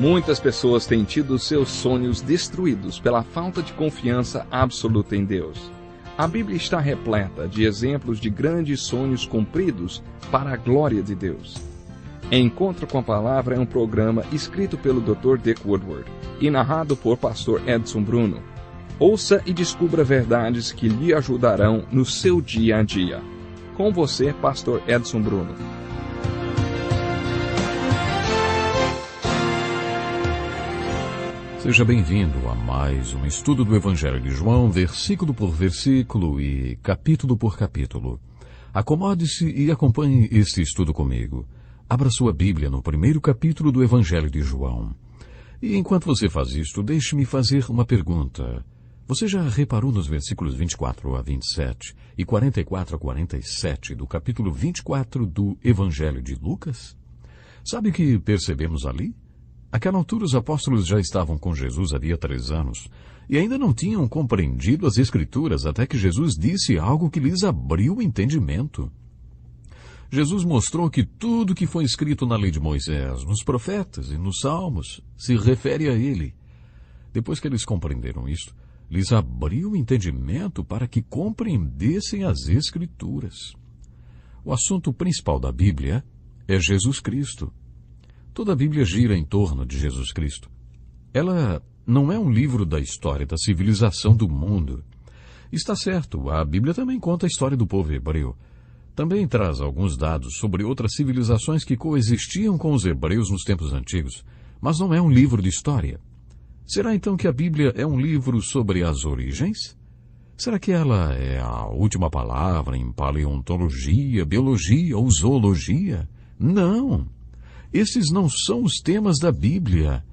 Muitas pessoas têm tido seus sonhos destruídos pela falta de confiança absoluta em Deus. A Bíblia está repleta de exemplos de grandes sonhos cumpridos para a glória de Deus. Encontro com a Palavra é um programa escrito pelo Dr. Dick Woodward e narrado por Pastor Edson Bruno. Ouça e descubra verdades que lhe ajudarão no seu dia a dia. Com você, Pastor Edson Bruno. Seja bem-vindo a mais um estudo do Evangelho de João, versículo por versículo e capítulo por capítulo. Acomode-se e acompanhe este estudo comigo. Abra sua Bíblia no primeiro capítulo do Evangelho de João. E enquanto você faz isto, deixe-me fazer uma pergunta. Você já reparou nos versículos 24 a 27 e 44 a 47 do capítulo 24 do Evangelho de Lucas? Sabe o que percebemos ali? Àquela altura, os apóstolos já estavam com Jesus havia 3 anos e ainda não tinham compreendido as Escrituras até que Jesus disse algo que lhes abriu o entendimento. Jesus mostrou que tudo que foi escrito na lei de Moisés, nos profetas e nos salmos, se refere a ele. Depois que eles compreenderam isto, lhes abriu o entendimento para que compreendessem as Escrituras. O assunto principal da Bíblia é Jesus Cristo. Toda a Bíblia gira em torno de Jesus Cristo. Ela não é um livro da história da civilização do mundo. Está certo, a Bíblia também conta a história do povo hebreu. Também traz alguns dados sobre outras civilizações que coexistiam com os hebreus nos tempos antigos, mas não é um livro de história. Será então que a Bíblia é um livro sobre as origens? Será que ela é a última palavra em paleontologia, biologia ou zoologia? Não! Esses não são os temas da Bíblia.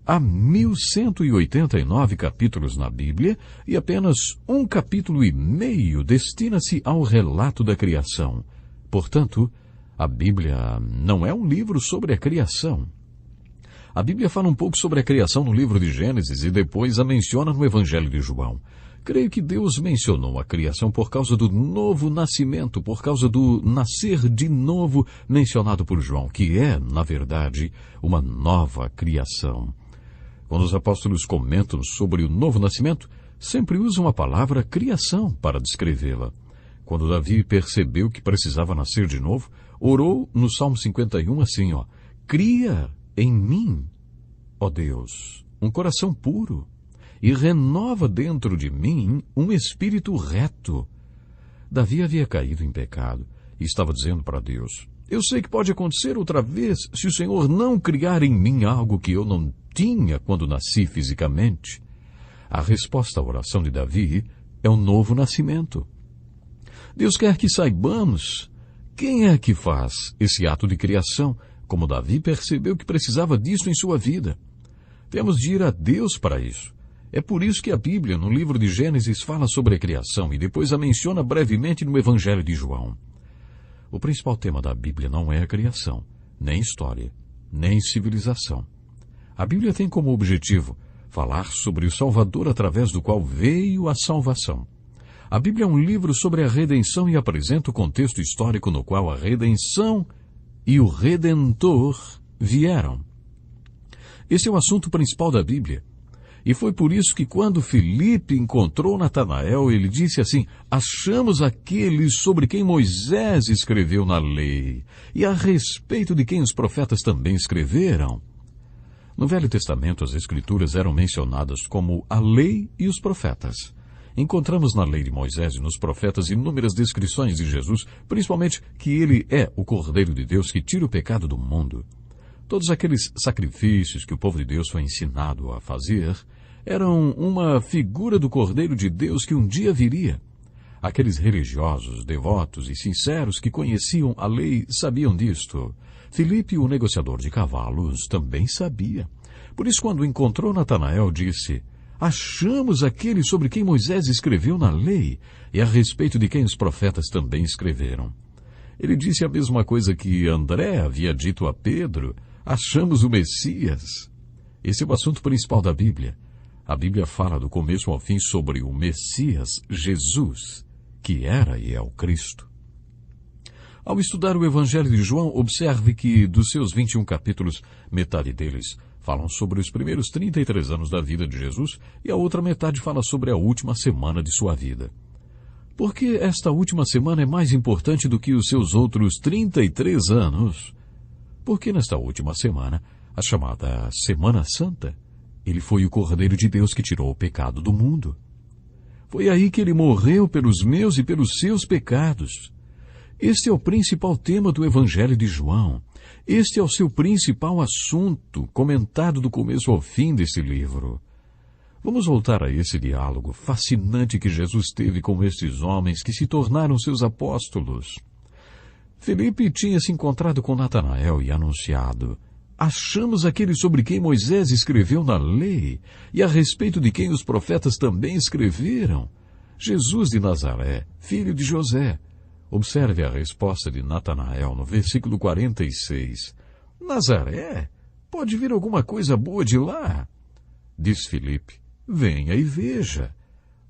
Há 1189 capítulos na Bíblia e apenas 1,5 capítulo destina-se ao relato da criação. Portanto, a Bíblia não é um livro sobre a criação. A Bíblia fala um pouco sobre a criação no livro de Gênesis e depois a menciona no Evangelho de João. Creio que Deus mencionou a criação por causa do novo nascimento, por causa do nascer de novo mencionado por João, que é, na verdade, uma nova criação. Quando os apóstolos comentam sobre o novo nascimento, sempre usam a palavra criação para descrevê-la. Quando Davi percebeu que precisava nascer de novo, orou no Salmo 51 assim, cria em mim, ó Deus, um coração puro, e renova dentro de mim um espírito reto. Davi havia caído em pecado e estava dizendo para Deus, eu sei que pode acontecer outra vez se o Senhor não criar em mim algo que eu não tinha quando nasci fisicamente. A resposta à oração de Davi é o novo nascimento. Deus quer que saibamos quem é que faz esse ato de criação, como Davi percebeu que precisava disso em sua vida. Temos de ir a Deus para isso. É por isso que a Bíblia, no livro de Gênesis, fala sobre a criação e depois a menciona brevemente no Evangelho de João. O principal tema da Bíblia não é a criação, nem história, nem civilização. A Bíblia tem como objetivo falar sobre o Salvador através do qual veio a salvação. A Bíblia é um livro sobre a redenção e apresenta o contexto histórico no qual a redenção e o Redentor vieram. Esse é o assunto principal da Bíblia. E foi por isso que quando Filipe encontrou Natanael, ele disse assim, achamos aquele sobre quem Moisés escreveu na lei, e a respeito de quem os profetas também escreveram. No Velho Testamento, as Escrituras eram mencionadas como a lei e os profetas. Encontramos na lei de Moisés e nos profetas inúmeras descrições de Jesus, principalmente que ele é o Cordeiro de Deus que tira o pecado do mundo. Todos aqueles sacrifícios que o povo de Deus foi ensinado a fazer eram uma figura do Cordeiro de Deus que um dia viria. Aqueles religiosos, devotos e sinceros que conheciam a lei sabiam disto. Filipe, o negociador de cavalos, também sabia. Por isso, quando encontrou Natanael, disse, achamos aquele sobre quem Moisés escreveu na lei e a respeito de quem os profetas também escreveram. Ele disse a mesma coisa que André havia dito a Pedro, achamos o Messias. Esse é o assunto principal da Bíblia. A Bíblia fala do começo ao fim sobre o Messias, Jesus, que era e é o Cristo. Ao estudar o Evangelho de João, observe que dos seus 21 capítulos, metade deles falam sobre os primeiros 33 anos da vida de Jesus e a outra metade fala sobre a última semana de sua vida. Por que esta última semana é mais importante do que os seus outros 33 anos? Porque nesta última semana, a chamada Semana Santa, ele foi o Cordeiro de Deus que tirou o pecado do mundo. Foi aí que ele morreu pelos meus e pelos seus pecados. Este é o principal tema do Evangelho de João. Este é o seu principal assunto, comentado do começo ao fim desse livro. Vamos voltar a esse diálogo fascinante que Jesus teve com estes homens que se tornaram seus apóstolos. Felipe tinha se encontrado com Natanael e anunciado: achamos aquele sobre quem Moisés escreveu na lei e a respeito de quem os profetas também escreveram, Jesus de Nazaré, filho de José. Observe a resposta de Natanael no versículo 46. Nazaré? Pode vir alguma coisa boa de lá? Diz Felipe: venha e veja.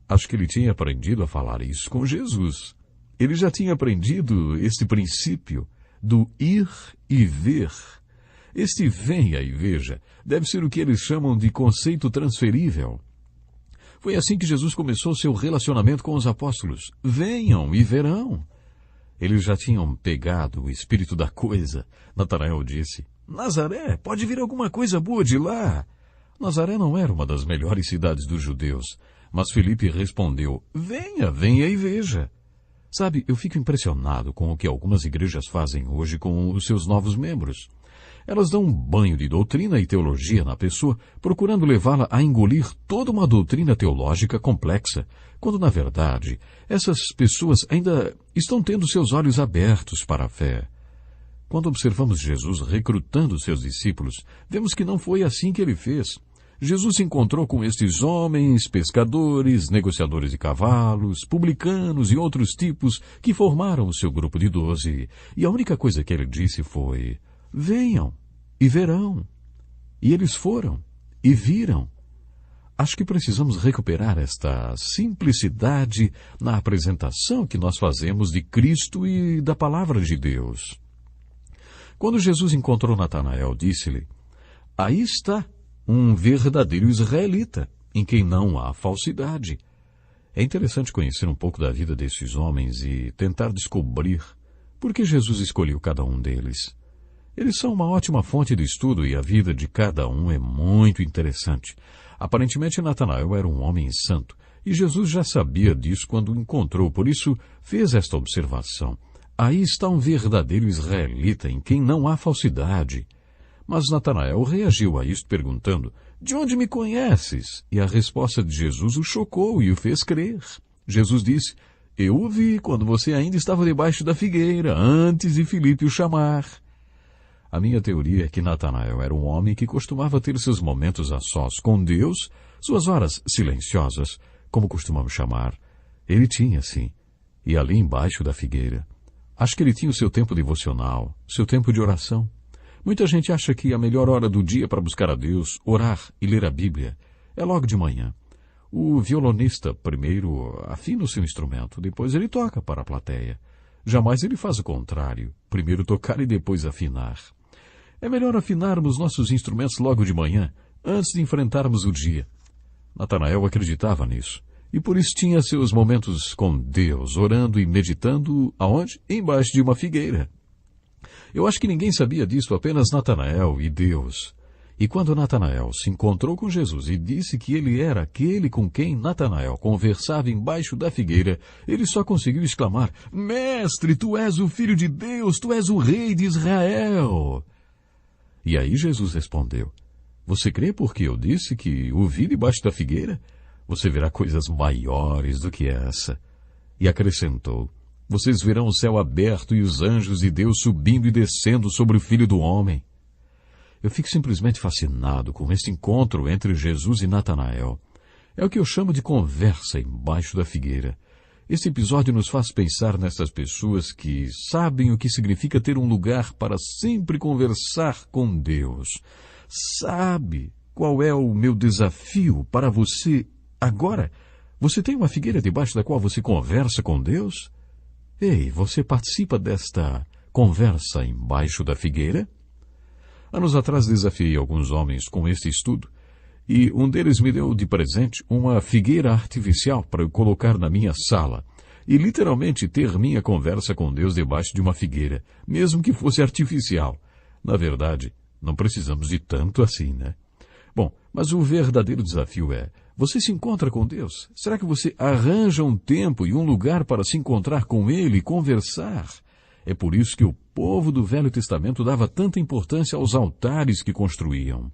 Acho que ele tinha aprendido a falar isso com Jesus. Ele já tinha aprendido este princípio do ir e ver. Este venha e veja deve ser o que eles chamam de conceito transferível. Foi assim que Jesus começou seu relacionamento com os apóstolos. Venham e verão. Eles já tinham pegado o espírito da coisa. Natanael disse: Nazaré, pode vir alguma coisa boa de lá? Nazaré não era uma das melhores cidades dos judeus, mas Felipe respondeu: venha, venha e veja. Sabe, eu fico impressionado com o que algumas igrejas fazem hoje com os seus novos membros. Elas dão um banho de doutrina e teologia na pessoa, procurando levá-la a engolir toda uma doutrina teológica complexa, quando, na verdade, essas pessoas ainda estão tendo seus olhos abertos para a fé. Quando observamos Jesus recrutando seus discípulos, vemos que não foi assim que ele fez. Jesus se encontrou com estes homens, pescadores, negociadores de cavalos, publicanos e outros tipos que formaram o seu grupo de 12, e a única coisa que ele disse foi: venham e verão. E eles foram e viram. Acho que precisamos recuperar esta simplicidade na apresentação que nós fazemos de Cristo e da Palavra de Deus. Quando Jesus encontrou Natanael, disse-lhe: aí está um verdadeiro israelita, em quem não há falsidade. É interessante conhecer um pouco da vida desses homens e tentar descobrir por que Jesus escolheu cada um deles. Eles são uma ótima fonte de estudo e a vida de cada um é muito interessante. Aparentemente, Natanael era um homem santo, e Jesus já sabia disso quando o encontrou, por isso fez esta observação. Aí está um verdadeiro israelita, em quem não há falsidade. Mas Natanael reagiu a isto perguntando: de onde me conheces? E a resposta de Jesus o chocou e o fez crer. Jesus disse: eu o vi quando você ainda estava debaixo da figueira, antes de Filipe o chamar. A minha teoria é que Natanael era um homem que costumava ter seus momentos a sós com Deus, suas horas silenciosas, como costumamos chamar. Ele tinha, sim, e ali embaixo da figueira. Acho que ele tinha o seu tempo devocional, seu tempo de oração. Muita gente acha que a melhor hora do dia para buscar a Deus, orar e ler a Bíblia é logo de manhã. O violonista primeiro afina o seu instrumento, depois ele toca para a plateia. Jamais ele faz o contrário, primeiro tocar e depois afinar. É melhor afinarmos nossos instrumentos logo de manhã, antes de enfrentarmos o dia. Natanael acreditava nisso, e por isso tinha seus momentos com Deus, orando e meditando, aonde? Embaixo de uma figueira. Eu acho que ninguém sabia disso, apenas Natanael e Deus. E quando Natanael se encontrou com Jesus e disse que ele era aquele com quem Natanael conversava embaixo da figueira, ele só conseguiu exclamar: Mestre, tu és o Filho de Deus, tu és o Rei de Israel. E aí Jesus respondeu: você crê porque eu disse que o vi debaixo da figueira? Você verá coisas maiores do que essa. E acrescentou: vocês verão o céu aberto e os anjos de Deus subindo e descendo sobre o Filho do Homem. Eu fico simplesmente fascinado com este encontro entre Jesus e Natanael. É o que eu chamo de conversa embaixo da figueira. Este episódio nos faz pensar nessas pessoas que sabem o que significa ter um lugar para sempre conversar com Deus. Sabe qual é o meu desafio para você agora? Você tem uma figueira debaixo da qual você conversa com Deus? Ei, você participa desta conversa embaixo da figueira? Anos atrás desafiei alguns homens com este estudo, e um deles me deu de presente uma figueira artificial para eu colocar na minha sala, e literalmente ter minha conversa com Deus debaixo de uma figueira, mesmo que fosse artificial. Na verdade, não precisamos de tanto assim, né? Bom, mas o verdadeiro desafio é: você se encontra com Deus? Será que você arranja um tempo e um lugar para se encontrar com Ele e conversar? É por isso que o povo do Velho Testamento dava tanta importância aos altares que construíam.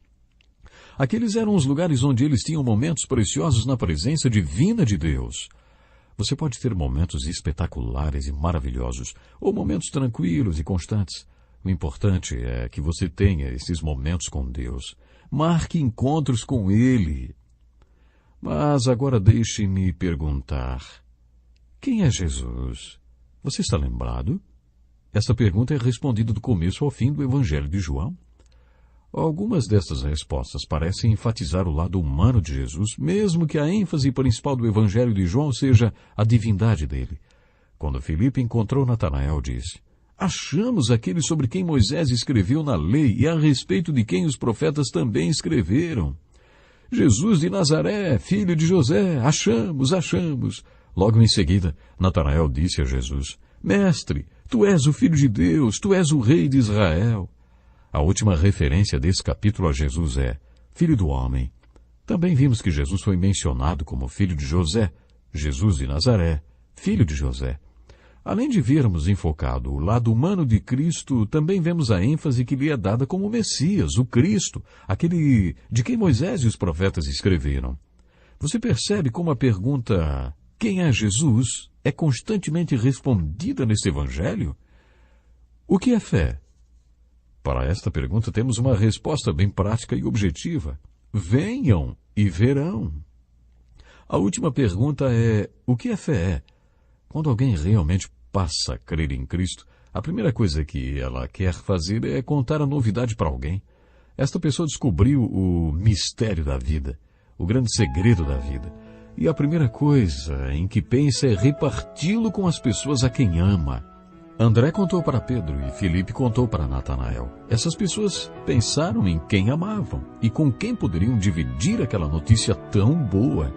Aqueles eram os lugares onde eles tinham momentos preciosos na presença divina de Deus. Você pode ter momentos espetaculares e maravilhosos, ou momentos tranquilos e constantes. O importante é que você tenha esses momentos com Deus. Marque encontros com Ele. Mas agora deixe-me perguntar: quem é Jesus? Você está lembrado? Essa pergunta é respondida do começo ao fim do Evangelho de João. Algumas destas respostas parecem enfatizar o lado humano de Jesus, mesmo que a ênfase principal do Evangelho de João seja a divindade dele. Quando Filipe encontrou Natanael, disse: achamos aquele sobre quem Moisés escreveu na lei e a respeito de quem os profetas também escreveram. Jesus de Nazaré, filho de José, achamos. Logo em seguida, Natanael disse a Jesus: Mestre, tu és o Filho de Deus, tu és o Rei de Israel. A última referência desse capítulo a Jesus é Filho do Homem. Também vimos que Jesus foi mencionado como filho de José, Jesus de Nazaré, filho de José. Além de vermos enfocado o lado humano de Cristo, também vemos a ênfase que lhe é dada como Messias, o Cristo, aquele de quem Moisés e os profetas escreveram. Você percebe como a pergunta quem é Jesus é constantemente respondida neste Evangelho? O que é fé? Para esta pergunta temos uma resposta bem prática e objetiva. Venham e verão. A última pergunta é: o que a fé é? Quando alguém realmente passa a crer em Cristo, a primeira coisa que ela quer fazer é contar a novidade para alguém. Esta pessoa descobriu o mistério da vida, o grande segredo da vida. E a primeira coisa em que pensa é reparti-lo com as pessoas a quem ama. André contou para Pedro e Filipe contou para Natanael. Essas pessoas pensaram em quem amavam e com quem poderiam dividir aquela notícia tão boa.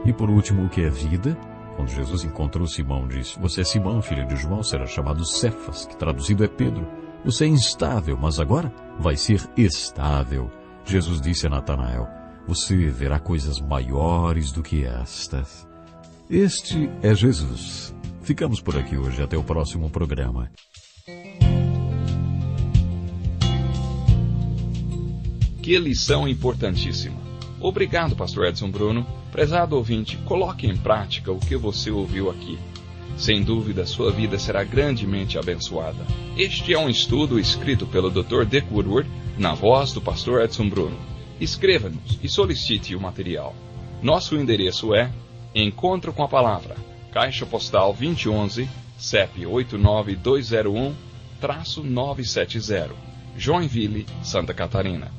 E por último, o que é vida? Quando Jesus encontrou Simão, disse: você é Simão, filho de João, será chamado Cefas, que traduzido é Pedro. Você é instável, mas agora vai ser estável. Jesus disse a Natanael: você verá coisas maiores do que estas. Este é Jesus. Ficamos por aqui hoje. Até o próximo programa. Que lição importantíssima. Obrigado, pastor Edson Bruno. Prezado ouvinte, coloque em prática o que você ouviu aqui. Sem dúvida, sua vida será grandemente abençoada. Este é um estudo escrito pelo Dr. Dick Woodward, na voz do pastor Edson Bruno. Escreva-nos e solicite o material. Nosso endereço é Encontro com a Palavra, Caixa Postal 2011, CEP 89201-970, Joinville, Santa Catarina.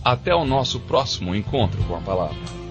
Até o nosso próximo encontro com a Palavra.